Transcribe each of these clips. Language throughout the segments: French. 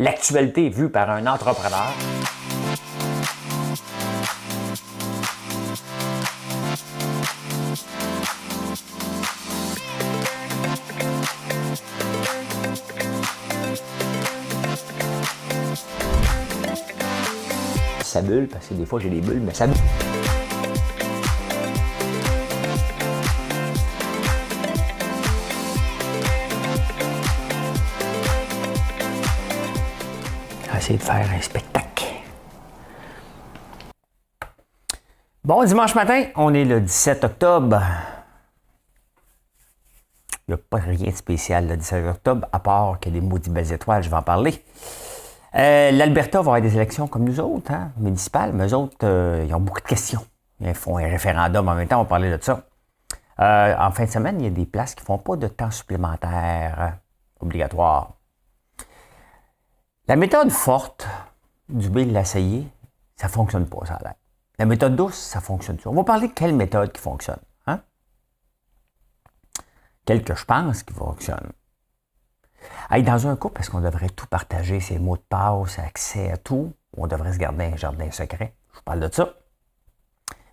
l'actualité vue par un entrepreneur. Ça bulle, parce que des fois j'ai des bulles, mais ça bulle. Essayer de faire un spectacle. Bon, dimanche matin, on est le 17 octobre. Il n'y a pas rien de spécial le 17 octobre, à part que les maudits belles étoiles, je vais en parler. L'Alberta va avoir des élections comme nous autres, hein, municipales, mais eux autres, ils ont beaucoup de questions. Ils font un référendum en même temps, on va parler de ça. En fin de semaine, il y a des places qui ne font pas de temps supplémentaire obligatoire. La méthode forte du B de l'essayer, ça ne fonctionne pas, ça a l'air. La méthode douce, ça fonctionne. On va parler de quelle méthode qui fonctionne. Hein? Quelle que je pense qui fonctionne. Hey, dans un couple, est-ce qu'on devrait tout partager, ses mots de passe, accès à tout, ou on devrait se garder un jardin secret? Je vous parle de ça.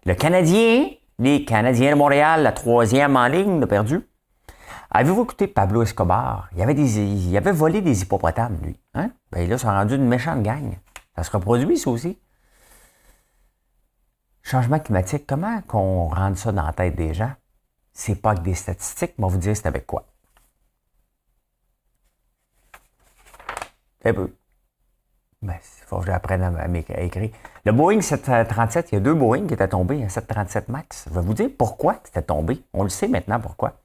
Le Canadien, les Canadiens de Montréal, la 3e en ligne de perdu. Avez-vous écouté Pablo Escobar? Il avait volé des hippopotames, lui. Hein? Ben là, ça a rendu une méchante gang. Ça se reproduit, ça aussi. Changement climatique, comment qu'on rende ça dans la tête des gens? C'est pas avec des statistiques, mais on va vous dire c'est avec quoi. Un peu. Ben, il faut que j'apprenne à écrire. Le Boeing 737, il y a 2 Boeing qui étaient tombés, un 737 MAX. Je vais vous dire pourquoi c'était tombé. On le sait maintenant pourquoi.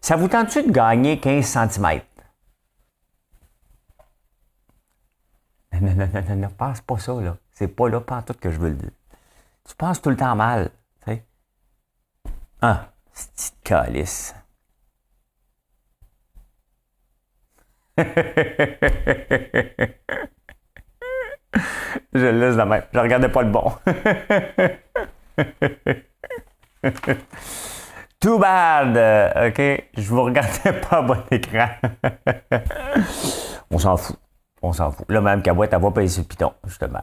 Ça vous tente-tu de gagner 15 cm? Non, pense pas ça, là. C'est pas là, pas en tout que je veux le dire. Tu penses tout le temps mal, tu sais. Ah, c'est petite calice. Je le laisse de même. Je regardais pas le bon. Too bad! OK? Je vous regardais pas à bon écran. On s'en fout. On s'en fout. Là, même Cabouette, elle va payer sur le piton, justement.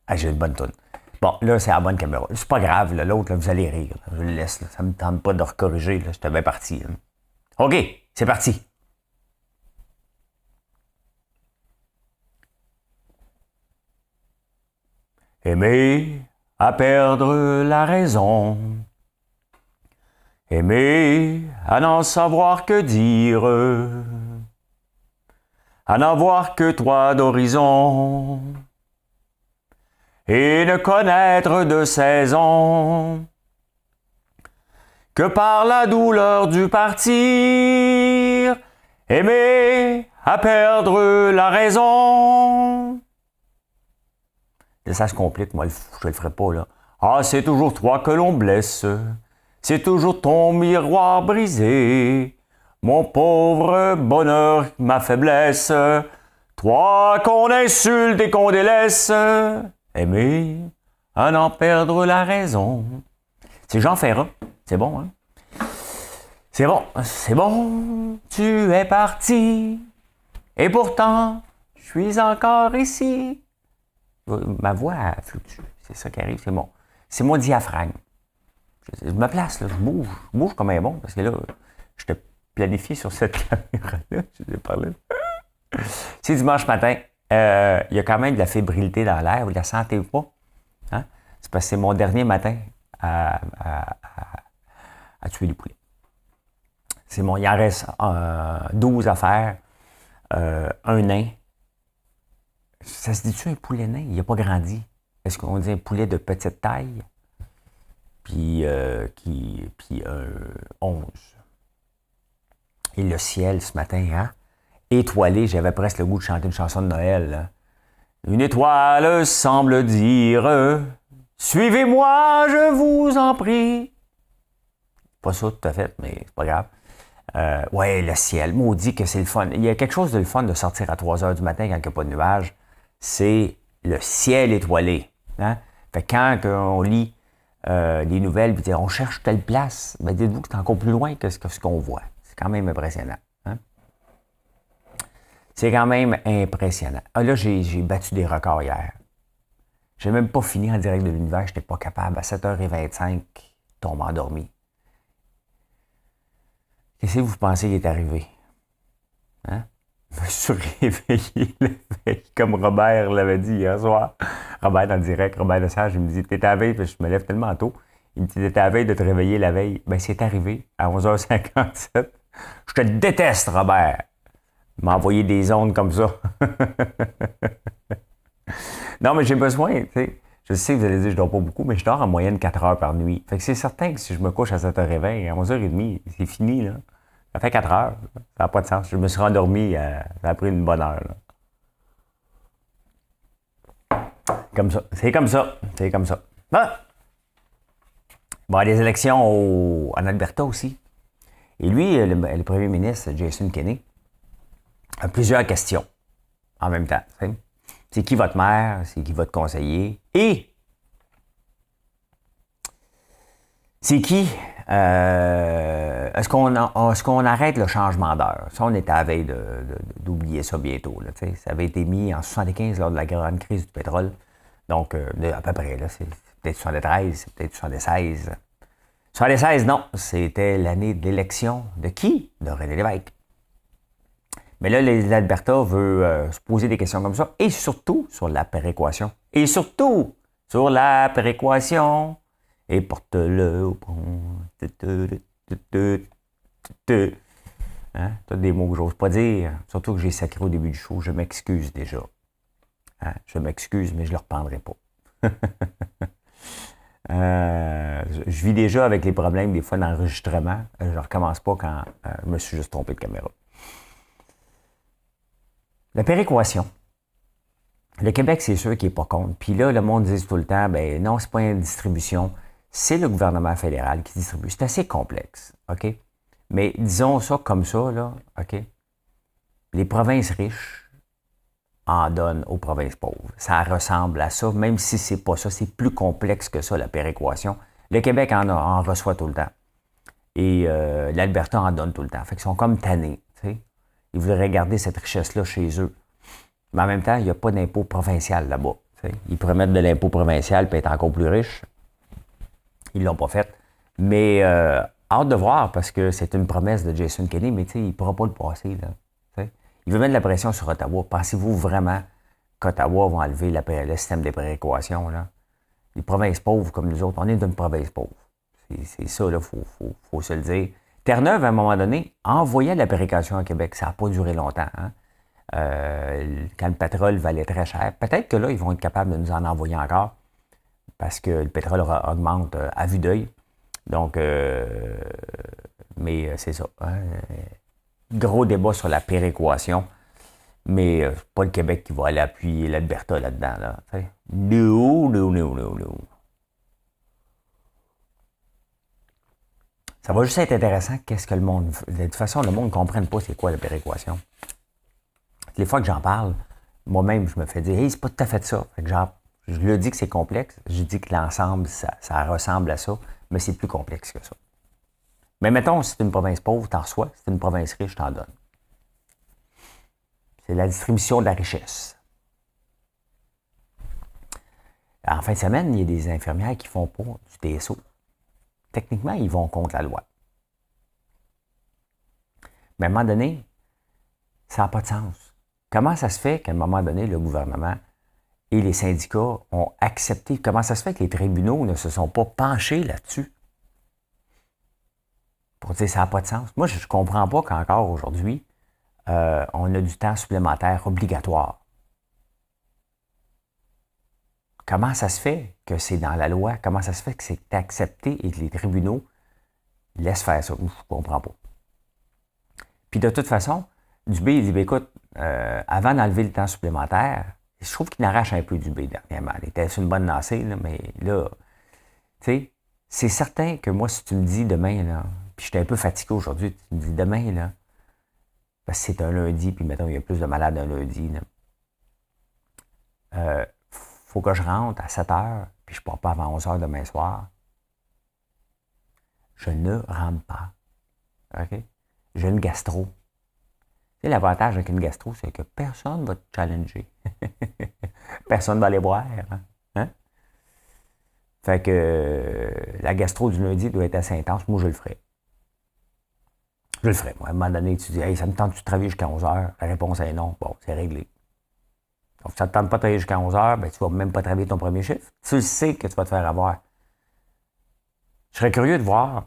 Ah, j'ai une bonne toune. Bon, là, c'est la bonne caméra. C'est pas grave, là, l'autre, là, vous allez rire. Là. Je le laisse. Là. Ça me tente pas de recorriger. Là. J'étais bien parti. Là. OK, c'est parti. Aimer à perdre la raison. Aimer à n'en savoir que dire. À n'avoir que toi d'horizon. Et ne connaître de saison que par la douleur du partir, aimer à perdre la raison. Et ça se complique, moi, je le ferai pas, là. Ah, c'est toujours toi que l'on blesse, c'est toujours ton miroir brisé, mon pauvre bonheur, ma faiblesse, toi qu'on insulte et qu'on délaisse. Aimer à n'en perdre la raison. C'est Jean Ferrat. C'est bon, hein? C'est bon, c'est bon, tu es parti. Et pourtant, je suis encore ici. Ma voix elle fluctue. C'est ça qui arrive, c'est bon. C'est mon diaphragme. Je me place, là, je bouge comme un bon, parce que là, je te planifie sur cette caméra-là. Je t'ai parlé. C'est dimanche matin. Il y a quand même de la fébrilité dans l'air, vous ne la sentez pas? Hein? C'est parce que c'est mon dernier matin à tuer les poulets. Il en reste 12 à faire, un nain. Ça se dit-tu un poulet nain? Il n'a pas grandi. Est-ce qu'on dit un poulet de petite taille? Puis 11. Et le ciel ce matin, hein? Étoilé, j'avais presque le goût de chanter une chanson de Noël. Là. Une étoile semble dire « Suivez-moi, je vous en prie ». Pas ça tout à fait, mais c'est pas grave. Ouais, le ciel, maudit que c'est le fun. Il y a quelque chose de le fun de sortir à 3 heures du matin quand il n'y a pas de nuages. C'est le ciel étoilé. Hein? Fait que quand on lit des nouvelles, puis dire on cherche telle place. Ben, dites-vous que c'est encore plus loin que ce qu'on voit. C'est quand même impressionnant. Hein? C'est quand même impressionnant. Ah, là, j'ai battu des records hier. J'ai même pas fini en direct de l'univers, je n'étais pas capable. À 7h25, tombe endormi. Qu'est-ce que vous pensez qui est arrivé? Hein? Je me suis réveillé la veille, comme Robert l'avait dit hier soir. Robert dans le direct, Robert Lesage, il me dit, t'étais à la veille, parce que je me lève tellement tôt. Il me dit, t'étais à la veille de te réveiller la veille. Ben, c'est arrivé à 11h57. Je te déteste, Robert. Il m'a envoyé des ondes comme ça. Non, mais j'ai besoin, tu sais. Je sais que vous allez dire que je dors pas beaucoup, mais je dors en moyenne 4 heures par nuit. Fait que c'est certain que si je me couche à 7h20, à 11h30, c'est fini, là. Ça fait 4 heures. Ça n'a pas de sens. Je me suis rendormi, ça a pris une bonne heure, là. Comme ça. C'est comme ça. C'est comme ça. Ah! Bon, il y a des élections en Alberta aussi. Et lui, le premier ministre, Jason Kenney, a plusieurs questions en même temps. T'sais. C'est qui votre maire? C'est qui votre conseiller? Et c'est qui? Est-ce qu'on arrête le changement d'heure? Ça, on est à la veille d'oublier ça bientôt. Là, ça avait été mis en 1975 lors de la grande crise du pétrole. Donc, à peu près, là, c'est peut-être 73, c'est peut-être 76. 76, non, c'était l'année de l'élection de qui? De René Lévesque. Mais là, l'Alberta veut se poser des questions comme ça, et surtout sur la péréquation. Et surtout sur la péréquation. Et porte-le au pont. Hein? Tous des mots que j'ose pas dire. Surtout que j'ai sacré au début du show. Je m'excuse déjà. Hein? Je m'excuse, mais je ne le reprendrai pas. Je vis déjà avec les problèmes des fois d'enregistrement. Je ne recommence pas quand je me suis juste trompé de caméra. La péréquation. Le Québec, c'est sûr qu'il n'est pas contre. Puis là, le monde dit tout le temps, ben non, c'est pas une distribution. C'est le gouvernement fédéral qui distribue. C'est assez complexe, OK? Mais disons ça comme ça, là, OK? Les provinces riches en donnent aux provinces pauvres. Ça ressemble à ça, même si c'est pas ça. C'est plus complexe que ça, la péréquation. Le Québec en reçoit tout le temps. Et l'Alberta en donne tout le temps. Fait qu'ils sont comme tannés, tu sais? Ils voudraient garder cette richesse-là chez eux. Mais en même temps, il n'y a pas d'impôt provincial là-bas. T'sais. Ils pourraient mettre de l'impôt provincial et être encore plus riches. Ils ne l'ont pas fait. Mais hâte de voir parce que c'est une promesse de Jason Kenney, mais il ne pourra pas le passer. Là, t'sais. Il veut mettre de la pression sur Ottawa. Pensez-vous vraiment qu'Ottawa va enlever le système de péréquation? Là? Les provinces pauvres comme nous autres, on est d'une province pauvre. C'est ça, il faut se le dire. Terre-Neuve, à un moment donné, envoyait de la péréquation au Québec. Ça n'a pas duré longtemps. Hein? Quand le pétrole valait très cher. Peut-être que là, ils vont être capables de nous en envoyer encore parce que le pétrole augmente à vue d'œil. Donc, mais c'est ça. Hein? Gros débat sur la péréquation. Mais c'est pas le Québec qui va aller appuyer l'Alberta là-dedans. Là, no. Ça va juste être intéressant qu'est-ce que le monde... De toute façon, le monde ne comprenne pas c'est quoi la péréquation. Les fois que j'en parle, moi-même, je me fais dire « Hey, c'est pas tout à fait ça. » Fait que je le dis que c'est complexe. Je dis que l'ensemble, ça ressemble à ça, mais c'est plus complexe que ça. Mais mettons, si c'est une province pauvre, t'en reçois. Si c'est une province riche, t'en donnes. C'est la distribution de la richesse. En fin de semaine, il y a des infirmières qui font pas du TSO. Techniquement, ils vont contre la loi. Mais à un moment donné, ça n'a pas de sens. Comment ça se fait qu'à un moment donné, le gouvernement et les syndicats ont accepté? Comment ça se fait que les tribunaux ne se sont pas penchés là-dessus? Pour dire ça n'a pas de sens. Moi, je ne comprends pas qu'encore aujourd'hui, on a du temps supplémentaire obligatoire. Comment ça se fait que c'est dans la loi? Comment ça se fait que c'est accepté et que les tribunaux laissent faire ça? Je ne comprends pas. Puis de toute façon, Dubé, il dit, écoute, avant d'enlever le temps supplémentaire, je trouve qu'il arrache un peu Dubé dernièrement. Il était sur une bonne lancée, là, mais là, tu sais, c'est certain que moi, si tu me dis demain, là, puis j'étais un peu fatigué aujourd'hui, tu me dis demain, là, parce que c'est un lundi, puis mettons, il y a plus de malades un lundi, là. Faut que je rentre à 7 heures, puis je ne pars pas avant 11 heures demain soir. je ne rentre pas. OK? J'ai une gastro. Tu sais, l'avantage avec une gastro, c'est que personne ne va te challenger. Personne ne va aller boire. Hein? Fait que la gastro du lundi doit être assez intense. Moi, je le ferai. Je le ferai. Moi, à un moment donné, tu dis, hey, ça me tente de travailler jusqu'à 11 heures. La réponse est non. Bon, c'est réglé. Donc, si ça ne te tente pas de travailler jusqu'à 11 heures, ben, tu ne vas même pas travailler ton premier chiffre. Tu le sais que tu vas te faire avoir. Je serais curieux de voir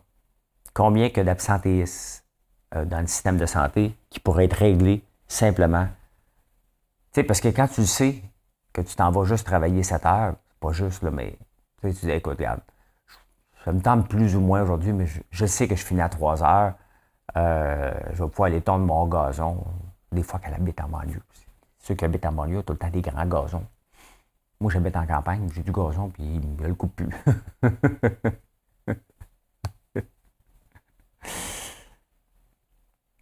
combien que d'absentéisme dans le système de santé qui pourrait être réglé simplement. Tu sais, parce que quand tu le sais que tu t'en vas juste travailler 7 heures, c'est pas juste, là, mais tu dis, écoute, regarde, ça me tente plus ou moins aujourd'hui, mais je sais que je finis à 3 heures. Je vais pouvoir aller tondre mon gazon. Des fois qu'elle habite en banlieue. Ceux qui habitent en banlieue ont tout le temps des grands gazons. Moi, j'habite en campagne, j'ai du gazon, puis il ne le coupe plus.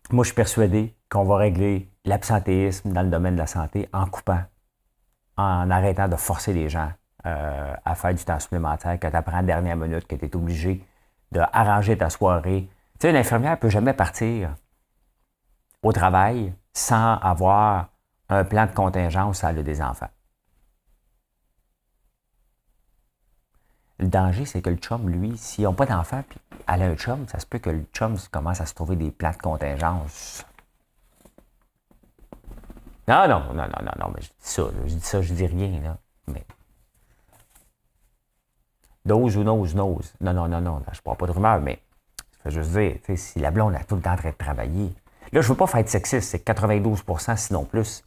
Moi, je suis persuadé qu'on va régler l'absentéisme dans le domaine de la santé en coupant, en arrêtant de forcer les gens à faire du temps supplémentaire, que tu apprends à la dernière minute, que tu es obligé d'arranger ta soirée. Tu sais, une infirmière ne peut jamais partir au travail sans avoir un plan de contingence à elle a des enfants. Le danger, c'est que le chum, lui, s'ils n'ont pas d'enfants, puis elle a un chum, ça se peut que le chum commence à se trouver des plans de contingence. Non, mais je dis rien, là. Mais. Dose ou nose. Non, je ne parle pas de rumeur, mais je veux juste dire, si la blonde est tout le temps en train de travailler, là, je ne veux pas faire de sexiste, c'est 92%, sinon plus,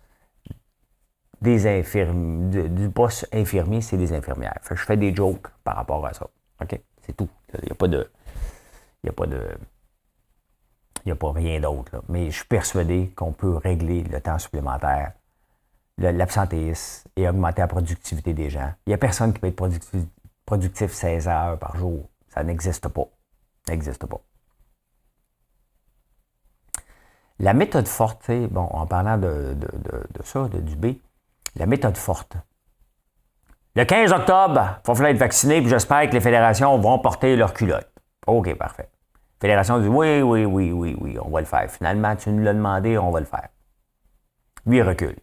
du poste infirmier, c'est des infirmières. Fait que je fais des jokes par rapport à ça. OK? C'est tout. Il n'y a pas de. Il n'y a pas rien d'autre. Là. Mais je suis persuadé qu'on peut régler le temps supplémentaire, l'absentéisme et augmenter la productivité des gens. Il n'y a personne qui peut être productif 16 heures par jour. Ça n'existe pas. Ça n'existe pas. La méthode forte, bon, en parlant de ça, du B, la méthode forte. Le 15 octobre, il va falloir être vacciné, puis j'espère que les fédérations vont porter leur culotte. OK, parfait. Fédération dit oui, on va le faire. Finalement, tu nous l'as demandé, on va le faire. Lui, il recule.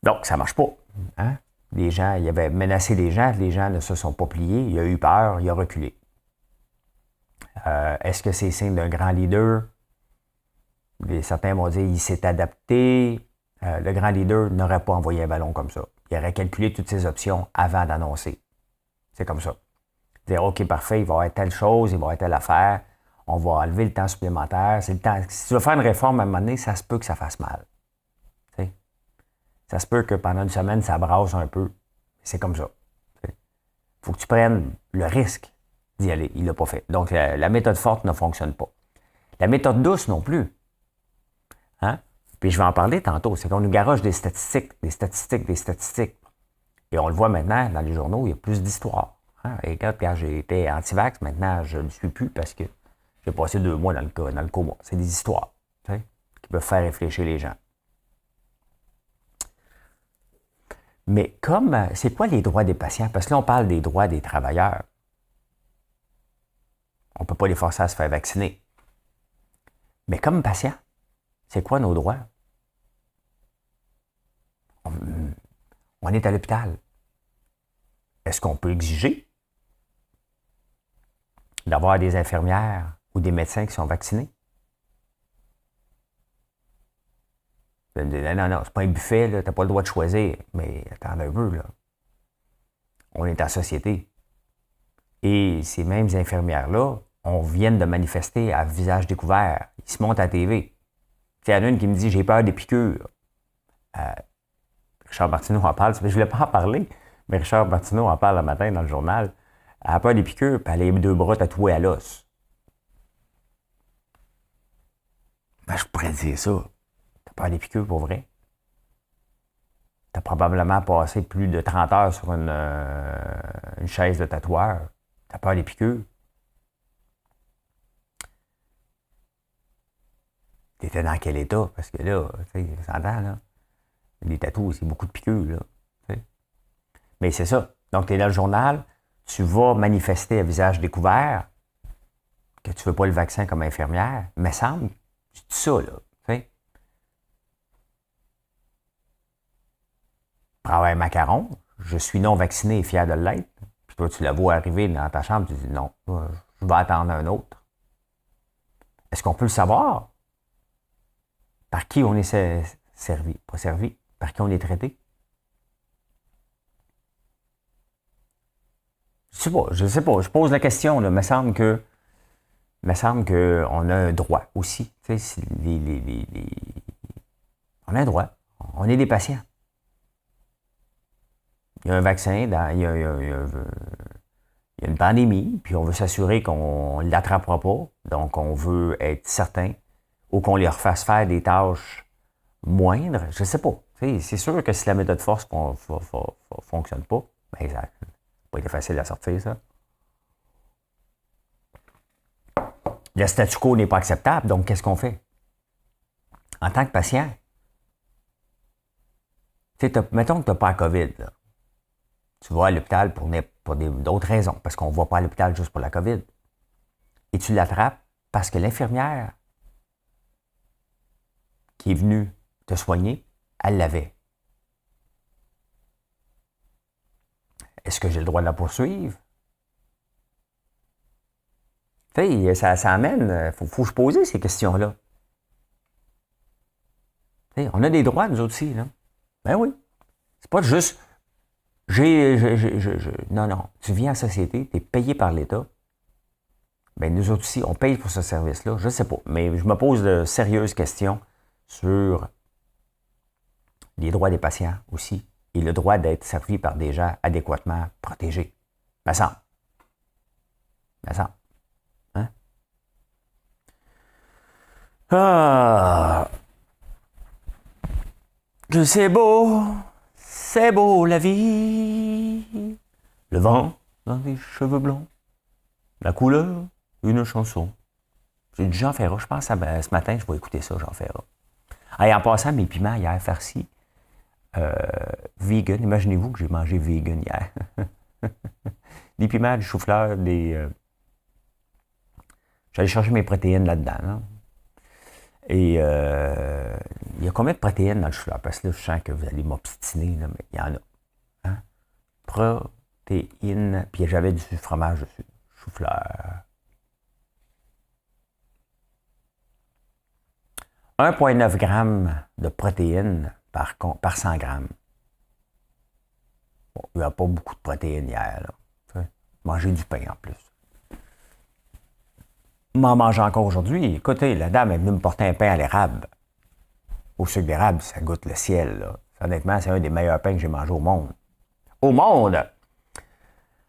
Donc, ça ne marche pas. Hein? Les gens, il avait menacé les gens ne se sont pas pliés, il a eu peur, il a reculé. Est-ce que c'est signe d'un grand leader? Certains vont dire qu'il s'est adapté. Le grand leader n'aurait pas envoyé un ballon comme ça. Il aurait calculé toutes ses options avant d'annoncer. C'est comme ça. Dire, OK, parfait, il va y avoir telle chose, il va y avoir telle affaire, on va enlever le temps supplémentaire. C'est le temps. Si tu veux faire une réforme à un moment donné, ça se peut que ça fasse mal. T'sais? Ça se peut que pendant une semaine, ça brasse un peu. C'est comme ça. Il faut que tu prennes le risque d'y aller. Il ne l'a pas fait. Donc, la méthode forte ne fonctionne pas. La méthode douce non plus. Hein? Puis je vais en parler tantôt. C'est qu'on nous garoche des statistiques. Et on le voit maintenant dans les journaux, il y a plus d'histoires. Hein? Et quand j'ai été anti-vax, maintenant, je ne le suis plus parce que j'ai passé 2 mois dans le coma. C'est des histoires qui peuvent faire réfléchir les gens. Mais c'est quoi les droits des patients? Parce que là, on parle des droits des travailleurs. On ne peut pas les forcer à se faire vacciner. Mais comme patient, c'est quoi nos droits? On est à l'hôpital. Est-ce qu'on peut exiger d'avoir des infirmières ou des médecins qui sont vaccinés? Non, c'est pas un buffet, tu n'as pas le droit de choisir. Mais attends un peu, là. On est en société. Et ces mêmes infirmières-là, on vient de manifester à visage découvert. Ils se montent à la TV. Il y en a une qui me dit « J'ai peur des piqûres ». Richard Martineau en parle. Je ne voulais pas en parler, mais Richard Martineau en parle le matin dans le journal. Elle a peur des piqûres, puis elle a les 2 bras tatoués à l'os. Ben, je pourrais dire ça. T'as peur des piqûres pour vrai? T'as probablement passé plus de 30 heures sur une chaise de tatoueur. T'as peur des piqûres? T'étais dans quel état? Parce que là, tu sais, s'entend, là. Les tatous, c'est beaucoup de piqûres, là. T'sais. Mais c'est ça. Donc, tu es dans le journal, tu vas manifester à visage découvert que tu ne veux pas le vaccin comme infirmière. Mais semble, je dis ça, là. Tu prends un macaron, je suis non vacciné et fier de l'être. Puis toi, tu la vois arriver dans ta chambre, tu dis non, je vais attendre un autre. Est-ce qu'on peut le savoir? Par qui on est servi? Pas servi. Par qui on est traité? Je sais pas. Je pose la question, là. Il me semble qu'on a un droit aussi. Tu sais, on a un droit. On est des patients. Il y a un vaccin, il y a une pandémie, puis on veut s'assurer qu'on ne l'attrapera pas. Donc, on veut être certain ou qu'on les refasse faire des tâches moindres. Je ne sais pas. C'est sûr que si la méthode force ne fonctionne pas, ben, ça n'a pas été facile à sortir, ça. Le statu quo n'est pas acceptable, donc qu'est-ce qu'on fait? En tant que patient, mettons que tu n'as pas la COVID, là. Tu vas à l'hôpital pour d'autres raisons, parce qu'on ne va pas à l'hôpital juste pour la COVID. Et tu l'attrapes parce que l'infirmière qui est venue te soigner, elle l'avait. Est-ce que j'ai le droit de la poursuivre? Tu sais, ça amène, faut se poser ces questions-là. Tu sais, on a des droits, nous aussi, là. Ben oui. C'est pas juste... Non, tu viens en société, tu es payé par l'État. Ben nous autres aussi, on paye pour ce service-là. Je ne sais pas, mais je me pose de sérieuses questions sur les droits des patients aussi et le droit d'être servi par des gens adéquatement protégés. Me semble. Hein? Ah! Que c'est beau la vie. Le vent dans les cheveux blonds. La couleur, une chanson. J'ai dit Jean Ferrat, je pense ce matin, je vais écouter ça, Jean Ferrat. En passant, mes piments hier, farcis, vegan. Imaginez-vous que j'ai mangé vegan hier. Des piments, du chou-fleur, j'allais chercher mes protéines là-dedans. Là. Et il y a combien de protéines dans le chou-fleur? Parce que là, je sens que vous allez m'obstiner, là, mais il y en a. Hein? Protéines, puis j'avais du fromage dessus. Chou-fleur. 1,9 g de protéines par 100 grammes. Bon, il n'y a pas beaucoup de protéines hier. Là. Manger du pain en plus. M'en mange encore aujourd'hui. Écoutez, la dame est venue me porter un pain à l'érable. Au sucre d'érable, ça goûte le ciel. Là. Honnêtement, c'est un des meilleurs pains que j'ai mangé au monde. Au monde!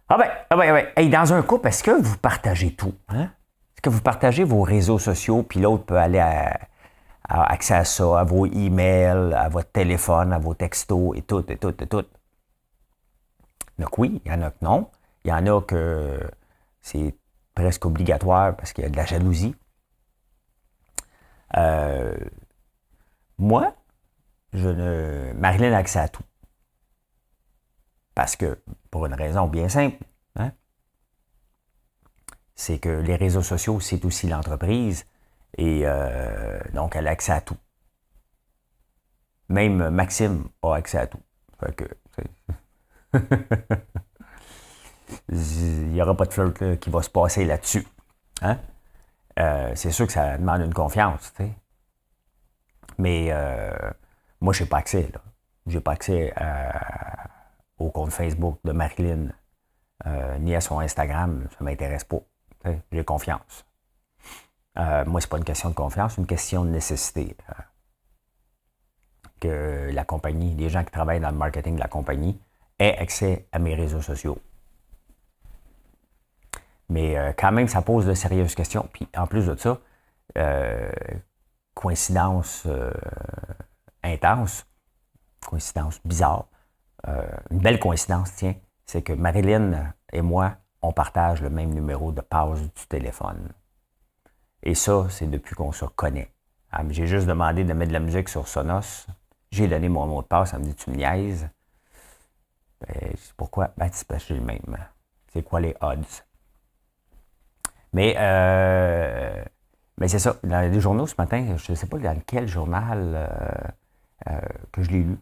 Ah ben. Hey, dans un couple, est-ce que vous partagez tout? Hein? Est-ce que vous partagez vos réseaux sociaux, puis l'autre peut aller à accès à ça, à vos emails, à votre téléphone, à vos textos et tout. Donc oui, il y en a que non. Il y en a que c'est presque obligatoire parce qu'il y a de la jalousie. Moi, Marilyn a accès à tout. Parce que, pour une raison bien simple, hein, c'est que les réseaux sociaux, c'est aussi l'entreprise. Et donc, elle a accès à tout. Même Maxime a accès à tout. Fait que, il n'y aura pas de flirt là, qui va se passer là-dessus. Hein? C'est sûr que ça demande une confiance, tu sais. Mais moi, je n'ai pas accès. Je n'ai pas accès au compte Facebook de Marilyn, ni à son Instagram. Ça ne m'intéresse pas. J'ai confiance. Moi, c'est pas une question de confiance, c'est une question de nécessité. Que la compagnie, les gens qui travaillent dans le marketing de la compagnie aient accès à mes réseaux sociaux. Mais quand même, ça pose de sérieuses questions. Puis en plus de ça, coïncidence intense, coïncidence bizarre, une belle coïncidence, tiens, c'est que Marilyn et moi, on partage le même numéro de passe du téléphone. Et ça, c'est depuis qu'on se connaît. J'ai juste demandé de mettre de la musique sur Sonos. J'ai donné mon mot de passe, elle me dit « tu me niaises ». Pourquoi? Ben, c'est parce que j'ai le même. C'est quoi les odds? Mais c'est ça. Dans les journaux ce matin, je ne sais pas dans quel journal que je l'ai lu.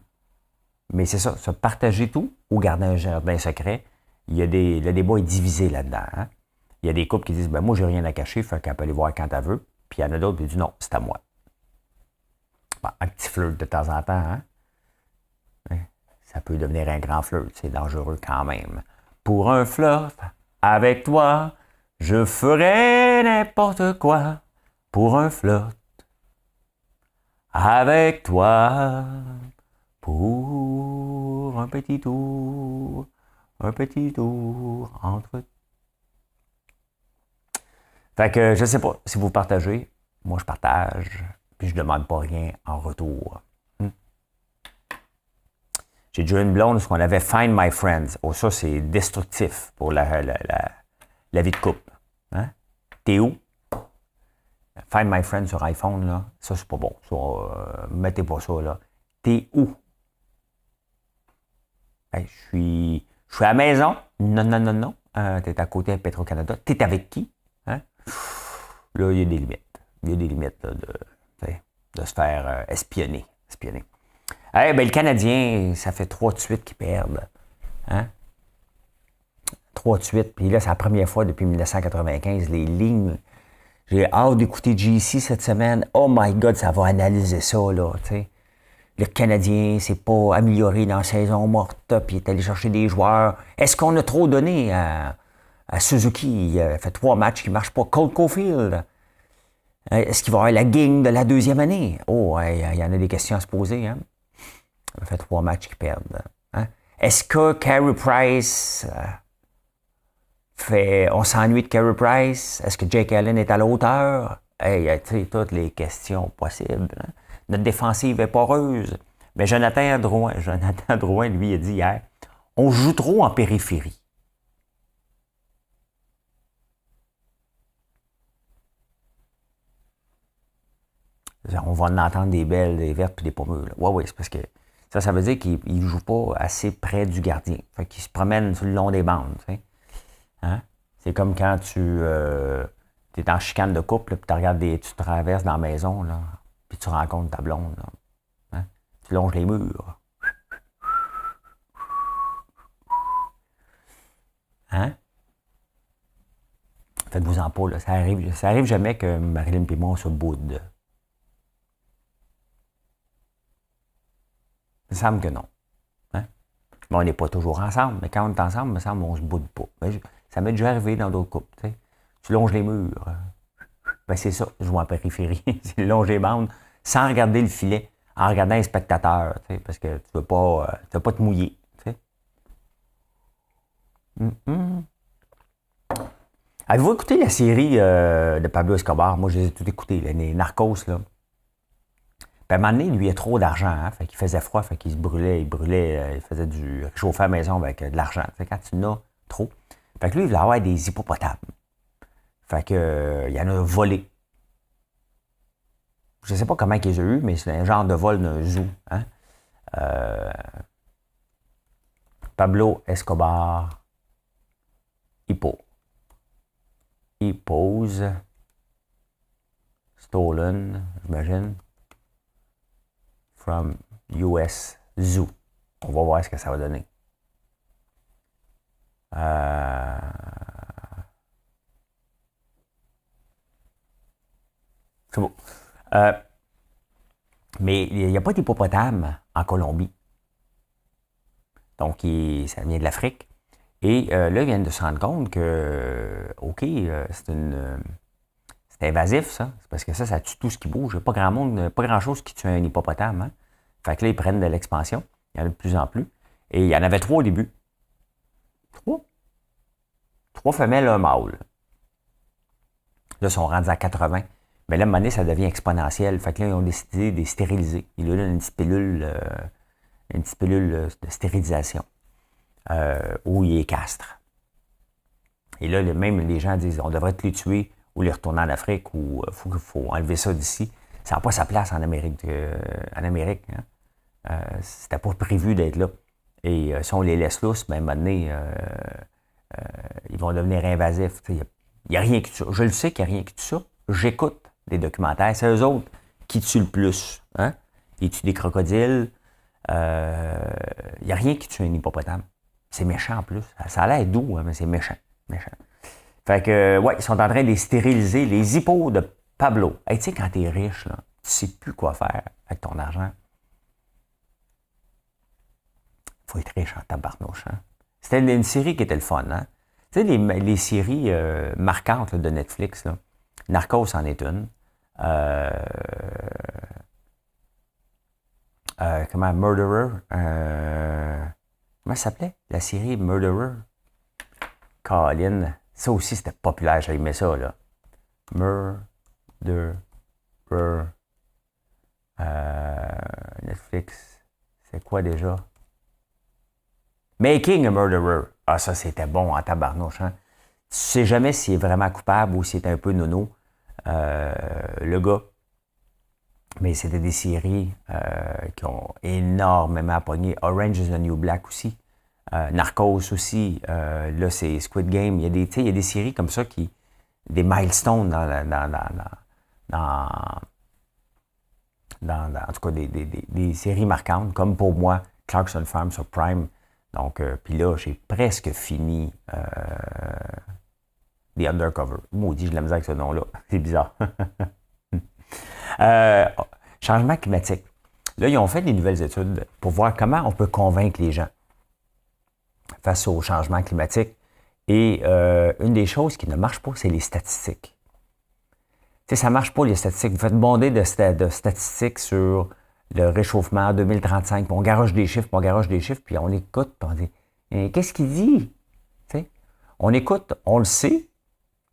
Mais c'est ça, se partager tout ou garder un jardin secret, le débat est divisé là-dedans. Hein? Il y a des couples qui disent, ben moi, j'ai rien à cacher, fait qu'elle peut aller voir quand elle veut. Puis il y en a d'autres qui disent, non, c'est à moi. Bon, un petit flirt de temps en temps, hein? Ça peut devenir un grand flirt, c'est dangereux quand même. Pour un flirt, avec toi, je ferai n'importe quoi. Pour un flirt, avec toi, pour un petit tour entre... Fait que je sais pas si vous partagez, moi je partage, puis je demande pas rien en retour. J'ai déjà une blonde, ce qu'on avait Find My Friends. Oh, ça, c'est destructif pour la vie de couple. Hein? T'es où? Find My Friends sur iPhone, là, ça, c'est pas bon. Ça, mettez pas ça, là. T'es où? Hey, je suis à la maison. Non. T'es à côté de Petro-Canada. T'es avec qui? Hein? Là, il y a des limites. Il y a des limites là, de se faire espionner. Ben, le Canadien, ça fait 3 de suite qu'ils perdent. Hein? 3 de suite. Puis là, c'est la première fois depuis 1995. Les lignes. J'ai hâte d'écouter JC cette semaine. Oh my God, ça va analyser ça, là. T'sais. Le Canadien s'est pas amélioré dans la saison morte, puis il est allé chercher des joueurs. Est-ce qu'on a trop donné à Suzuki? Il a fait 3 matchs qui ne marchent pas. Cole Caulfield. Est-ce qu'il va y avoir la gang de la deuxième année? Oh, il y en a des questions à se poser, hein? Ça fait 3 matchs qu'ils perdent. Hein? Est-ce que Carey Price on s'ennuie de Carey Price? Est-ce que Jake Allen est à la hauteur? Hey, tu sais, toutes les questions possibles. Hein? Notre défensive est poreuse. Mais Jonathan Drouin, lui, a dit hier, on joue trop en périphérie. On va en entendre des belles, des vertes puis des pommeux. Oui, c'est parce que ça veut dire qu'il ne joue pas assez près du gardien. Fait qu'il se promène sur le long des bandes. Tu sais. Hein? C'est comme quand tu es en chicane de couple, puis tu traverses dans la maison, là, puis tu rencontres ta blonde. Là. Hein? Tu longes les murs. Hein? Faites-vous-en pas, là. Ça arrive jamais que Marilyn et moi se boude. Il me semble que non. Hein? Mais on n'est pas toujours ensemble, mais quand on est ensemble, il me semble qu'on ne se boude pas. Ça m'est déjà arrivé dans d'autres couples. T'sais. Tu longes les murs. Ben c'est ça, je joue en périphérie. C'est longer les bandes sans regarder le filet, en regardant les spectateurs, parce que tu ne veux pas te mouiller. Avez-vous écouté la série de Pablo Escobar? Moi, je les ai tout écoutés, les Narcos, là. Puis à un moment donné, lui, il a trop d'argent, hein? Fait qu'il faisait froid, fait qu'il se brûlait, il faisait du réchauffer à la maison avec de l'argent. Quand tu en as trop. Fait que lui, il voulait avoir des hippopotames. Fait que, il en a volé. Je ne sais pas comment il les a eu, mais c'est un genre de vol d'un zoo. Hein? Pablo Escobar, Hippos, stolen, j'imagine. From US Zoo. On va voir ce que ça va donner. C'est beau. Mais il n'y a pas d'hippopotame en Colombie. Donc, ça vient de l'Afrique. Et là, ils viennent de se rendre compte que, OK, c'est invasif, ça. C'est parce que ça tue tout ce qui bouge. Il n'y a pas grand-chose qui tue un hippopotame. Hein? Fait que là, ils prennent de l'expansion. Il y en a de plus en plus. Et il y en avait 3 au début. 3 femelles, un mâle. Là, ils sont rendus à 80. Mais là, à un moment donné, ça devient exponentiel. Fait que là, ils ont décidé de les stériliser. Ils leur donnent une petite pilule de stérilisation où ils les castrent. Et là, même les gens disent on devrait les tuer ou les retourner en Afrique ou il faut enlever ça d'ici. Ça n'a pas sa place en Amérique. Hein? C'était pas prévu d'être là. Et si on les laisse lousses, ben, à un moment donné, ils vont devenir invasifs. Il n'y a rien qui tue ça. Je le sais qu'il n'y a rien qui tue ça. J'écoute des documentaires. C'est eux autres qui tuent le plus. Hein? Ils tuent des crocodiles. Il n'y a rien qui tue un hippopotame. C'est méchant en plus. Ça a l'air doux, hein, mais c'est méchant. Méchant. Fait que, ouais, ils sont en train de les stériliser, les hippos de Pablo. Hey, tu sais, quand t'es riche, là, tu sais plus quoi faire avec ton argent. Faut être riche en tabarnouche. Hein? C'était une série qui était le fun. Hein? Tu sais, les séries marquantes là, de Netflix, là. Narcos en est une. Comment? Murderer. Comment ça s'appelait? La série Murderer. Colin. Ça aussi, c'était populaire. J'aimais ça, là. Murderer. Netflix. C'est quoi déjà? Making a Murderer. Ah, ça, c'était bon en tabarnouche. Hein? Tu sais jamais s'il est vraiment coupable ou s'il est un peu nono, le gars. Mais c'était des séries qui ont énormément pogné. Orange is the New Black aussi. Narcos aussi. Là, c'est Squid Game. Il y a des séries comme ça qui... Des milestones en tout cas, des séries marquantes, comme pour moi, Clarkson Farm sur Prime. Donc, puis là, j'ai presque fini The Undercover. Maudit, j'ai de la misère avec ce nom-là. C'est bizarre. Changement climatique. Là, ils ont fait des nouvelles études pour voir comment on peut convaincre les gens face au changement climatique. Et une des choses qui ne marche pas, c'est les statistiques. Tu sais, ça ne marche pas, les statistiques. Vous faites bonder de statistiques sur le réchauffement 2035, puis on garoche des chiffres, puis on écoute, puis on dit qu'est-ce qu'il dit? Tu sais, on écoute, on le sait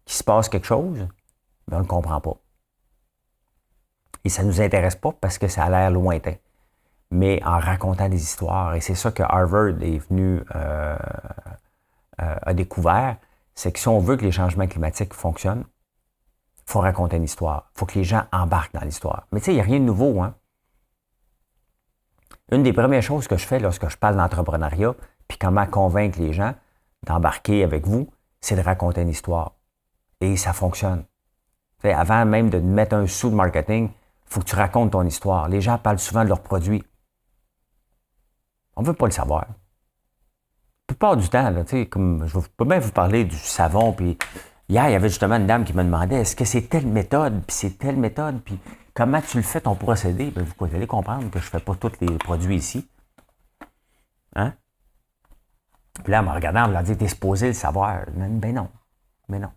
qu'il se passe quelque chose, mais on ne le comprend pas. Et ça ne nous intéresse pas parce que ça a l'air lointain. Mais en racontant des histoires, et c'est ça que Harvard est venu a découvert, c'est que si on veut que les changements climatiques fonctionnent, il faut raconter une histoire. Il faut que les gens embarquent dans l'histoire. Mais tu sais, il n'y a rien de nouveau, hein? Une des premières choses que je fais lorsque je parle d'entrepreneuriat, puis comment convaincre les gens d'embarquer avec vous, c'est de raconter une histoire. Et ça fonctionne. Tu sais, avant même de mettre un sou de marketing, il faut que tu racontes ton histoire. Les gens parlent souvent de leurs produits. On ne veut pas le savoir. La plupart du temps, là, comme je peux même vous parler du savon, puis hier, il y avait justement une dame qui me demandait est-ce que c'est telle méthode, puis c'est telle méthode, puis comment tu le fais ton procédé? Bien, vous allez comprendre que je ne fais pas tous les produits ici. Hein? Puis là, en me regardant, elle m'a dit t'es supposé le savoir. Ben non. Mais non.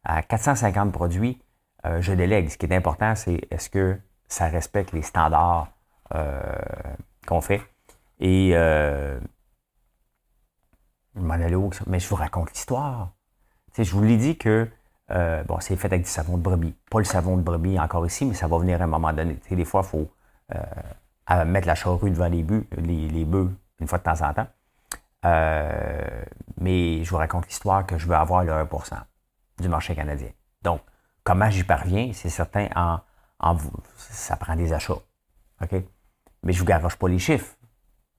À 450 produits, je délègue. Ce qui est important, c'est est-ce que ça respecte les standards qu'on fait. Et je m'en allais où? Mais je vous raconte l'histoire. Tu sais, je vous l'ai dit que bon, c'est fait avec du savon de brebis. Pas le savon de brebis encore ici, mais ça va venir à un moment donné. Tu sais, des fois, il faut mettre la charrue devant les bœufs une fois de temps en temps. Mais je vous raconte l'histoire que je veux avoir le 1% du marché canadien. Donc, comment j'y parviens, c'est certain, ça prend des achats. OK? Mais je ne vous garoche pas les chiffres.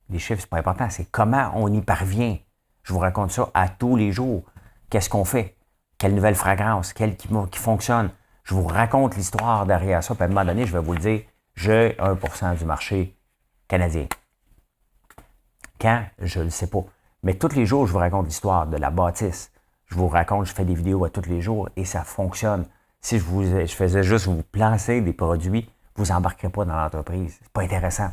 Les chiffres, c'est pas important. C'est comment on y parvient. Je vous raconte ça à tous les jours. Qu'est-ce qu'on fait? Quelle nouvelle fragrance? Quelle qui fonctionne? Je vous raconte l'histoire derrière ça. Puis à un moment donné, je vais vous le dire, j'ai 1% du marché canadien. Quand? Je ne le sais pas. Mais tous les jours, je vous raconte l'histoire de la bâtisse. Je vous raconte, je fais des vidéos à tous les jours et ça fonctionne. Si je faisais juste vous placer des produits, vous n'embarquerez pas dans l'entreprise. C'est pas intéressant.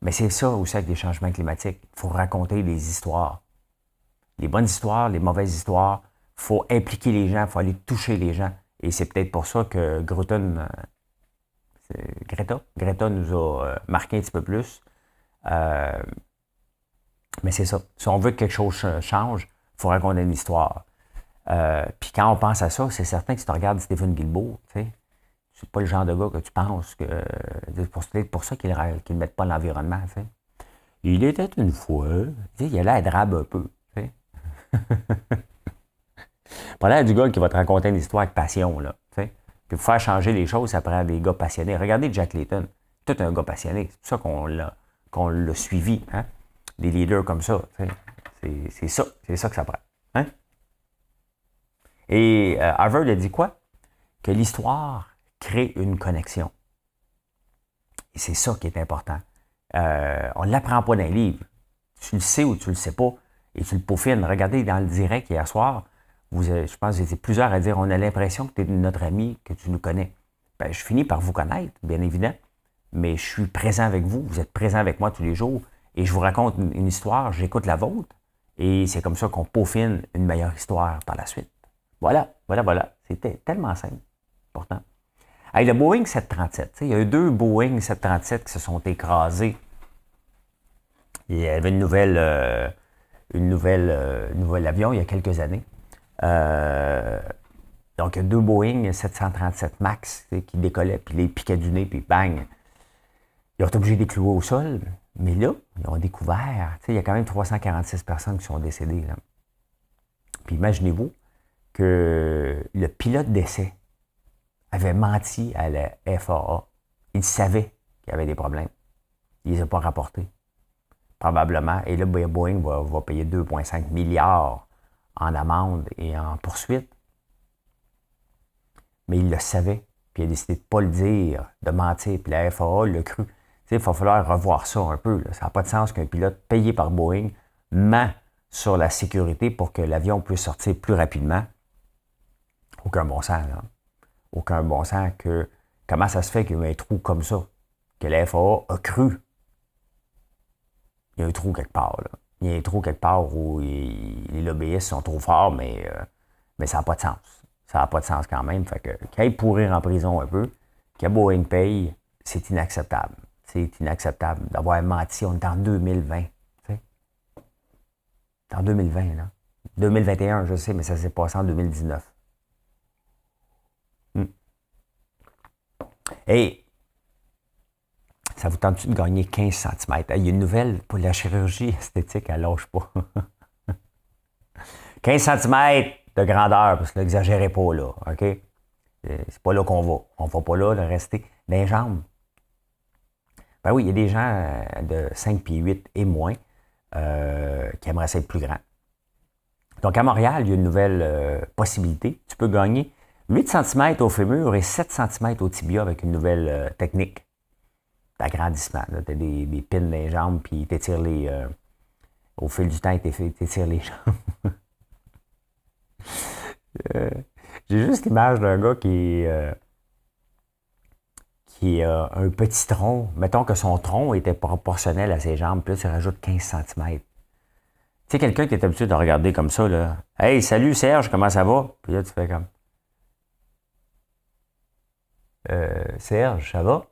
Mais c'est ça aussi avec les changements climatiques. Il faut raconter des histoires. Les bonnes histoires, les mauvaises histoires. Il faut impliquer les gens, il faut aller toucher les gens. Et c'est peut-être pour ça que Greta nous a marqué un petit peu plus. Mais c'est ça. Si on veut que quelque chose change, il faut raconter une histoire. Puis quand on pense à ça, c'est certain que si tu regardes Stephen Guilbeault, tu sais, c'est pas le genre de gars que tu penses que... C'est peut-être pour ça qu'ils ne mettent pas l'environnement, tu sais. Il était une fois... Tu sais, il a l'air drabe un peu, tu sais. Pas l'air du gars qui va te raconter une histoire avec passion, là, tu sais. Puis pour faire changer les choses, ça prend des gars passionnés. Regardez Jack Layton, tout un gars passionné. C'est pour ça qu'on l'a suivi, hein. des leaders comme ça. C'est ça que ça prend. Hein? Et Harvard a dit quoi? Que l'histoire crée une connexion. Et c'est ça qui est important. On ne l'apprend pas dans les livres. Tu le sais ou tu le sais pas, et tu le peaufines. Regardez dans le direct hier soir, je pense que vous étiez plusieurs à dire on a l'impression que tu es notre ami, que tu nous connais. Ben, je finis par vous connaître, bien évidemment, mais je suis présent avec vous, vous êtes présent avec moi tous les jours, et je vous raconte une histoire, j'écoute la vôtre, et c'est comme ça qu'on peaufine une meilleure histoire par la suite. Voilà. C'était tellement simple, important. Hey, le Boeing 737, il y a eu 2 Boeing 737 qui se sont écrasés. Il y avait une nouvelle avion il y a quelques années. Donc, il y a 2 Boeing 737 MAX qui décollaient, puis les piquaient du nez, puis bang! Ils ont été obligés de les clouer au sol. Mais là, ils ont découvert, il y a quand même 346 personnes qui sont décédées. Là. Puis imaginez-vous que le pilote d'essai avait menti à la FAA. Il savait qu'il y avait des problèmes. Il ne les a pas rapportés. Probablement. Et là, Boeing va payer 2,5 milliards en amende et en poursuite. Mais il le savait. Puis il a décidé de ne pas le dire, de mentir. Puis la FAA l'a cru. Il va falloir revoir ça un peu. Là. Ça n'a pas de sens qu'un pilote payé par Boeing ment sur la sécurité pour que l'avion puisse sortir plus rapidement. Aucun bon sens, là. Aucun bon sens que... Comment ça se fait qu'il y a eu un trou comme ça? Que la FAA a cru. Il y a un trou quelque part, là. Il y a un trou quelque part où les lobbyistes sont trop forts, mais ça n'a pas de sens. Ça n'a pas de sens quand même. Fait que qu'il aille pourrir en prison un peu, que Boeing paye, c'est inacceptable. C'est inacceptable d'avoir menti. On est en 2020. C'est en 2020, là. 2021, je sais, mais ça s'est passé en 2019. Et ça vous tente-tu de gagner 15 cm? Il y a une nouvelle pour la chirurgie esthétique, elle lâche pas. 15 cm de grandeur, parce que n'exagérez pas là, OK? C'est pas là qu'on va. On va pas là, de rester dans les jambes. Ben oui, il y a des gens de 5 pieds 8 et moins qui aimeraient ça être plus grand. Donc, à Montréal, il y a une nouvelle possibilité. Tu peux gagner 8 cm au fémur et 7 cm au tibia avec une nouvelle technique d'agrandissement. Tu as des pins dans les jambes, puis tu étires les... au fil du temps, tu étires les jambes. J'ai juste l'image d'un gars qui a un petit tronc. Mettons que son tronc était proportionnel à ses jambes, puis là, tu rajoutes 15 cm. Tu sais, quelqu'un qui est habitué de regarder comme ça, là. « Hey, salut Serge, comment ça va? » Puis là, tu fais comme... Serge, ça va?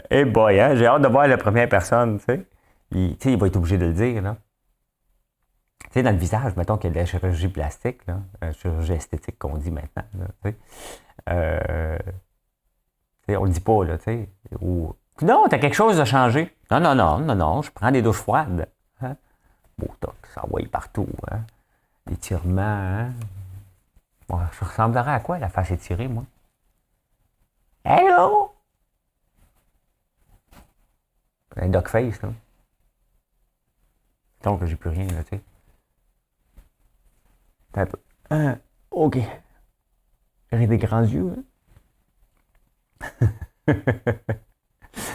Hey boy, hein? J'ai hâte de voir la première personne, tu sais. Il va être obligé de le dire, là. Tu sais, dans le visage, mettons qu'il y a de la chirurgie plastique, là, chirurgie esthétique qu'on dit maintenant, là, tu sais. On le dit pas, là, tu sais. Ou... Non, t'as quelque chose de changé. Non, je prends des douches froides. Hein? Botox, ça envoie partout, hein? L'étirement, hein? Bon, je ressemblerais à quoi, la face étirée, moi? Hello! Un dog face, là. Donc, j'ai plus rien, là, tu sais. Un peu. OK. J'ai des grands yeux, hein?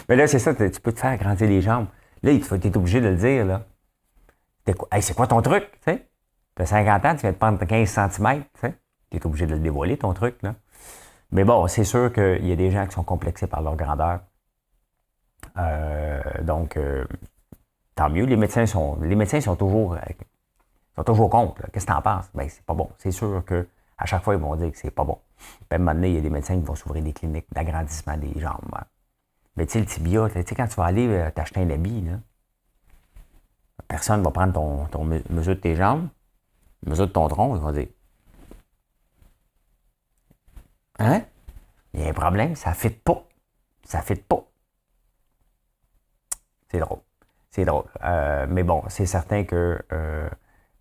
Mais là, c'est ça, tu peux te faire agrandir les jambes. Là, tu es obligé de le dire, là. Hey, c'est quoi ton truc, tu sais? Tu as 50 ans, tu viens de prendre 15 cm, tu sais? Tu es obligé de le dévoiler, ton truc, là. Mais bon, c'est sûr qu'il y a des gens qui sont complexés par leur grandeur. Donc, tant mieux. Les médecins sont toujours contre. Qu'est-ce que tu en penses? Ben, c'est pas bon. C'est sûr qu'à chaque fois, ils vont dire que c'est pas bon. Puis à un moment donné, il y a des médecins qui vont s'ouvrir des cliniques d'agrandissement des jambes. Hein. Mais tu sais, le tibia, tu sais, quand tu vas aller t'acheter un habit, là, personne ne va prendre ton mesure de tes jambes, mesure de ton tronc, ils vont dire hein? Il y a un problème, ça ne fit pas. Ça ne fit pas. C'est drôle. C'est drôle. Mais bon, c'est certain que,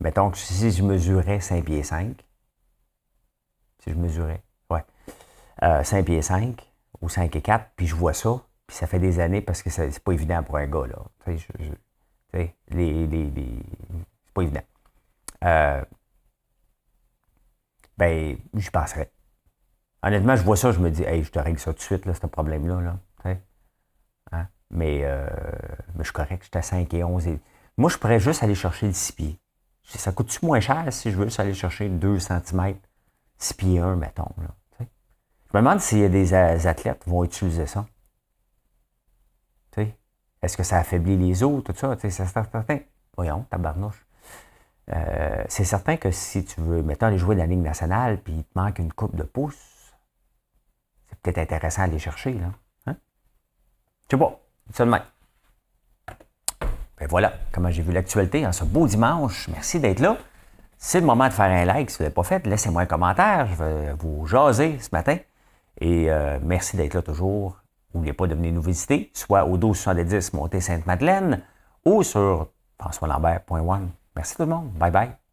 mettons que si je mesurais 5 pieds 5, si je mesurais, 5 pieds 5, au 5 et 4, puis je vois ça, puis ça fait des années parce que c'est pas évident pour un gars, là. Tu sais, c'est pas évident. Ben, j'y passerais. Honnêtement, je vois ça, je me dis, hey, je te règle ça tout de suite, là, ce problème-là, là. Tu sais. Hein? Mais je suis correct, j'étais à 5 et 11. Moi, je pourrais juste aller chercher le 6 pieds. Ça coûte-tu moins cher si je veux juste aller chercher 2 cm, 6 pieds 1, mettons, là. Je me demande s'il y a des athlètes qui vont utiliser ça. T'sais, est-ce que ça affaiblit les os, tout ça? C'est certain. Voyons, tabarnouche. C'est certain que si tu veux, mettons, aller jouer dans la Ligue nationale puis il te manque une coupe de pouce, c'est peut-être intéressant à aller chercher, là. Hein? Je sais pas. C'est ça de même. Ben voilà comment j'ai vu l'actualité en ce beau dimanche. Merci d'être là. C'est le moment de faire un like. Si vous ne l'avez pas fait, laissez-moi un commentaire. Je vais vous jaser ce matin. Et merci d'être là toujours. N'oubliez pas de venir nous visiter, soit au 1270 Montée Sainte-Madeleine ou sur françoislambert.one. Merci tout le monde. Bye bye.